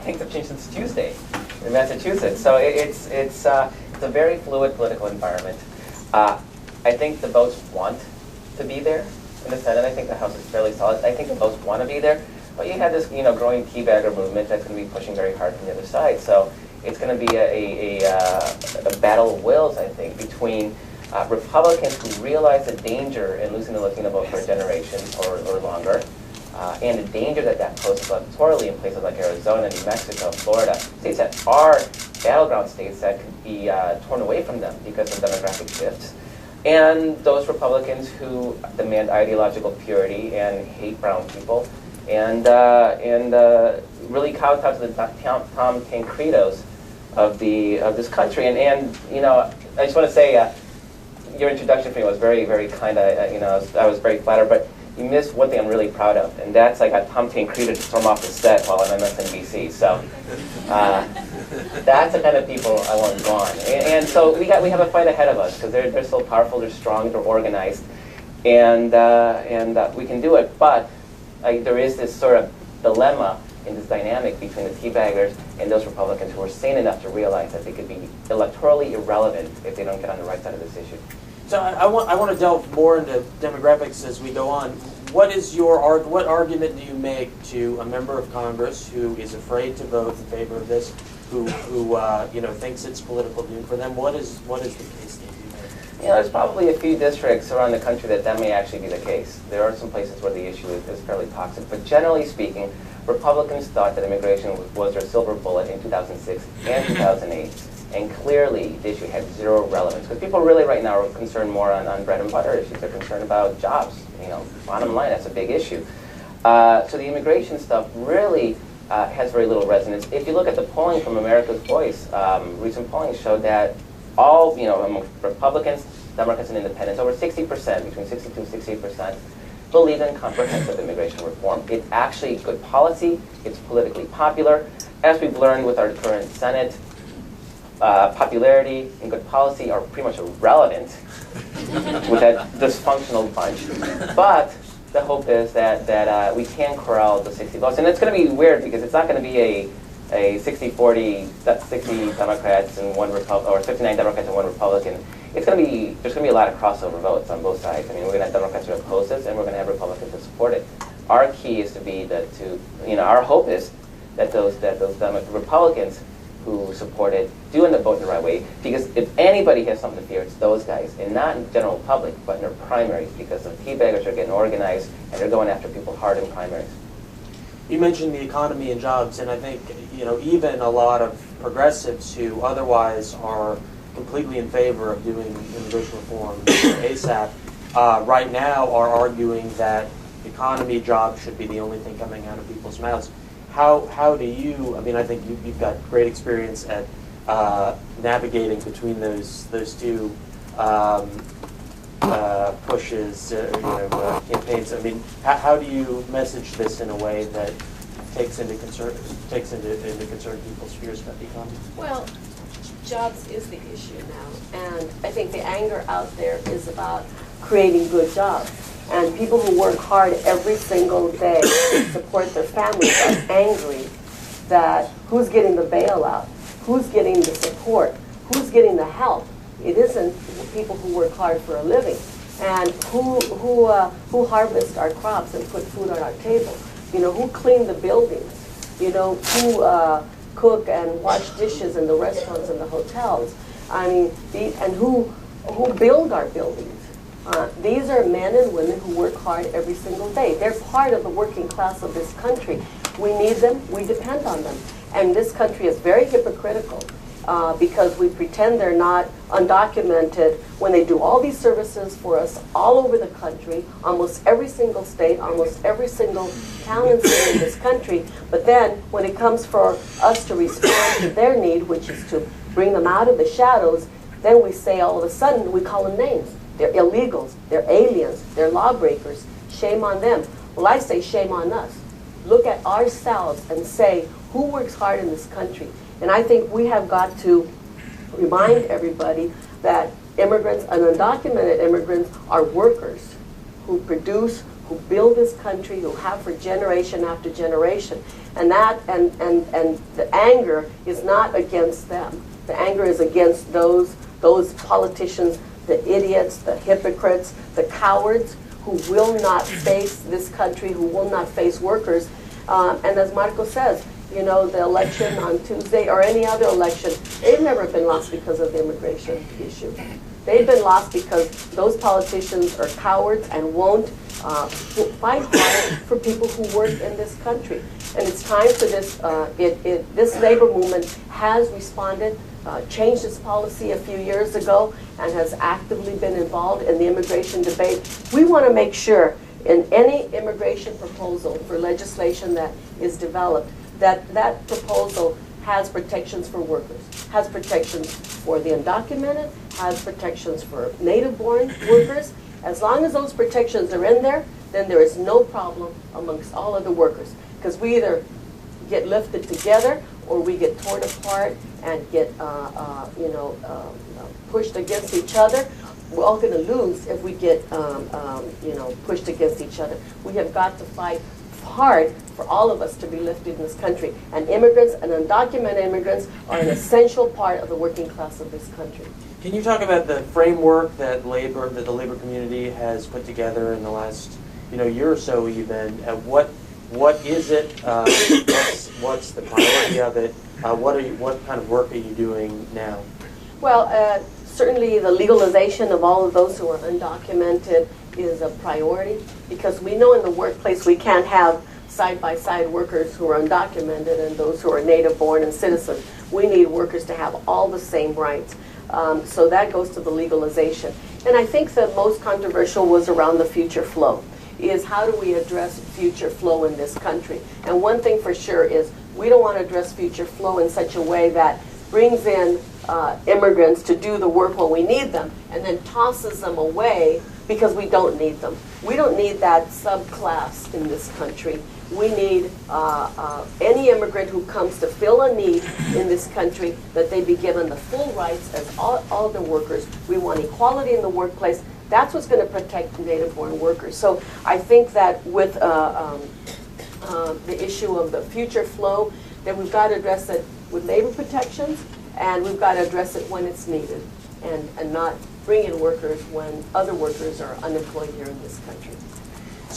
things have changed since Tuesday in Massachusetts. So it's a very fluid political environment. I think the votes want to be there in the Senate. I think the House is fairly solid. I think the votes want to be there. But you have this, growing teabagger movement that's going to be pushing very hard from the other side. So it's going to be a battle of wills, I think, between Republicans who realize the danger in losing the Latino vote for a generation or longer, and the danger that poses electorally in places like Arizona, New Mexico, Florida, states that are battleground states that could be torn away from them because of demographic shifts. And those Republicans who demand ideological purity and hate brown people, and really kowtow to the Tom Tancredos of this country. And I just want to say your introduction for me was very, very kind. I was very flattered, but you missed one thing I'm really proud of, and that's I got Tom Tancredo to storm off the set while on MSNBC. So that's the kind of people I want gone. And so we have a fight ahead of us because they're so powerful, they're strong, they're organized, and we can do it. But there is this sort of dilemma in this dynamic between the teabaggers and those Republicans who are sane enough to realize that they could be electorally irrelevant if they don't get on the right side of this issue. So I want to delve more into demographics as we go on. What argument do you make to a member of Congress who is afraid to vote in favor of this, who thinks it's political doom for them? What is the case that you make? There's probably a few districts around the country that may actually be the case. There are some places where the issue is fairly toxic, but generally speaking, Republicans thought that immigration was their silver bullet in 2006 and 2008, and clearly the issue had zero relevance. Because people really right now are concerned more on bread and butter issues. They're concerned about jobs. Bottom line, that's a big issue. So the immigration stuff really has very little resonance. If you look at the polling from America's Voice, recent polling showed that all, among Republicans, Democrats, and Independents, over 60%, between 62 and 68%, believe in comprehensive immigration reform. It's actually good policy. It's politically popular. As we've learned with our current Senate, popularity and good policy are pretty much irrelevant with that dysfunctional bunch. But the hope is that we can corral the 60 votes. And it's going to be weird because it's not going to be a 60-40, 60 Democrats and one Republican, or 59 Democrats and one Republican. There's going to be a lot of crossover votes on both sides. I mean, we're going to have Democrats who oppose this, and we're going to have Republicans who support it. Our key is our hope is that those Republicans who support it do end up voting the right way, because if anybody has something to fear, it's those guys, and not in the general public, but in their primaries, because the teabaggers are getting organized, and they're going after people hard in primaries. You mentioned the economy and jobs, and I think even a lot of progressives who otherwise are completely in favor of doing immigration reform ASAP, right now are arguing that economy, jobs should be the only thing coming out of people's mouths. How do you? I mean, I think you've got great experience at navigating between those two pushes, campaigns. I mean, how do you message this in a way that takes into concern people's fears about the economy? Well, jobs is the issue now, and I think the anger out there is about creating good jobs. And people who work hard every single day to support their families are angry that who's getting the bailout, who's getting the support, who's getting the help. It isn't people who work hard for a living, and who harvest our crops and put food on our table. Who clean the buildings. Who cook and wash dishes in the restaurants and the hotels. I mean, and who build our buildings. These are men and women who work hard every single day. They're part of the working class of this country. We need them. We depend on them. And this country is very hypocritical because we pretend they're not undocumented when they do all these services for us all over the country, almost every single state, almost every single town and city in this country. But then when it comes for us to respond to their need, which is to bring them out of the shadows, then we say all of a sudden, we call them names. They're illegals, they're aliens, they're lawbreakers. Shame on them. Well, I say shame on us. Look at ourselves and say, who works hard in this country? And I think we have got to remind everybody that immigrants and undocumented immigrants are workers who produce, who build this country, who have for generation after generation. And the anger is not against them. The anger is against those politicians, the idiots, the hypocrites, the cowards who will not face this country, who will not face workers. And as Marco says, you know, the election on Tuesday or any other election, they've never been lost because of the immigration issue. They've been lost because those politicians are cowards and won't fight hard for people who work in this country. And it's time for this, this labor movement has responded, changed its policy a few years ago, and has actively been involved in the immigration debate. We want to make sure in any immigration proposal for legislation that is developed, that proposal has protections for workers, has protections for the undocumented, has protections for native-born workers. As long as those protections are in there, then there is no problem amongst all of the workers. Because we either get lifted together or we get torn apart and get pushed against each other. We're all going to lose if we get pushed against each other. We have got to fight hard for all of us to be lifted in this country. And immigrants and undocumented immigrants are an essential part of the working class of this country. Can you talk about the framework that the labor community has put together in the last year or so even? What is it? What's the priority of it? What kind of work are you doing now? Well, certainly the legalization of all of those who are undocumented is a priority, because we know in the workplace we can't have side-by-side workers who are undocumented and those who are native-born and citizens. We need workers to have all the same rights. So that goes to the legalization. And I think the most controversial was around the future flow, is how do we address future flow in this country? And one thing for sure is we don't want to address future flow in such a way that brings in immigrants to do the work when we need them and then tosses them away because we don't need them. We don't need that subclass in this country. We need any immigrant who comes to fill a need in this country, that they be given the full rights as all the workers. We want equality in the workplace. That's what's going to protect native-born workers. So I think that with the issue of the future flow, that we've got to address it with labor protections, and we've got to address it when it's needed, and not bring in workers when other workers are unemployed here in this country.